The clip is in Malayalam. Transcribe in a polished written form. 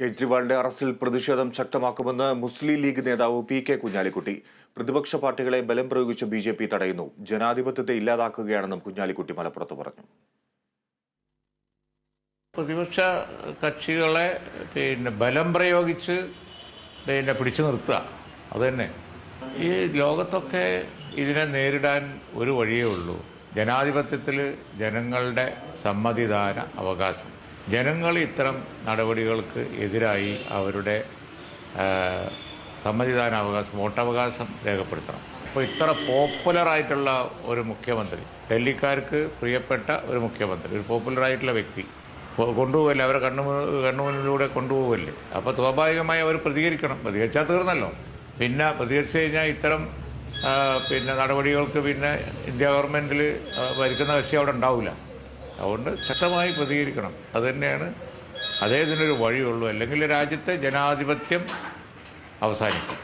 കേജ്രിവാളിന്റെ അറസ്റ്റിൽ പ്രതിഷേധം ശക്തമാക്കുമെന്ന് മുസ്ലിം ലീഗ് നേതാവ് പി.കെ. കുഞ്ഞാലിക്കുട്ടി. പ്രതിപക്ഷ പാർട്ടികളെ ബലം പ്രയോഗിച്ച് ബി.ജെ.പി തടയുന്നു, ജനാധിപത്യത്തെ ഇല്ലാതാക്കുകയാണെന്നും കുഞ്ഞാലിക്കുട്ടി മലപ്പുറത്ത് പറഞ്ഞു. പ്രതിപക്ഷ കക്ഷികളെ ബലം പ്രയോഗിച്ച് പിടിച്ചു നിർത്തുക, അതുതന്നെ ഈ ലോകത്തൊക്കെ ഇതിനെ നേരിടാൻ ഒരു വഴിയേ ഉള്ളൂ. ജനാധിപത്യത്തിൽ ജനങ്ങളുടെ സമ്മതിദാന അവകാശം. ജനങ്ങൾ ഇത്തരം നടപടികൾക്ക് എതിരായി അവരുടെ സമ്മതിദാനാവകാശം, വോട്ടവകാശം രേഖപ്പെടുത്തണം. അപ്പോൾ ഇത്ര പോപ്പുലറായിട്ടുള്ള ഒരു മുഖ്യമന്ത്രി, ഡൽഹിക്കാർക്ക് പ്രിയപ്പെട്ട ഒരു മുഖ്യമന്ത്രി, ഒരു പോപ്പുലറായിട്ടുള്ള വ്യക്തി കൊണ്ടുപോകല്ലേ, അവരെ കണ്ണുമുന്നിലൂടെ കൊണ്ടുപോകല്ലേ. അപ്പോൾ സ്വാഭാവികമായി അവർ പ്രതികരിക്കണം. പ്രതികരിച്ചാൽ തീർന്നല്ലോ. പിന്നെ പ്രതികരിച്ചു കഴിഞ്ഞാൽ ഇത്തരം നടപടികൾക്ക് ഇന്ത്യ ഗവൺമെൻറ്റിൽ ഭരിക്കുന്ന കക്ഷി അവിടെ ഉണ്ടാവില്ല. അതുകൊണ്ട് ശക്തമായി പ്രതികരിക്കണം. അതുതന്നെയാണ് അതേ ഇതിനൊരു വഴിയുള്ളൂ. അല്ലെങ്കിൽ രാജ്യത്തെ ജനാധിപത്യം അവസാനിക്കും.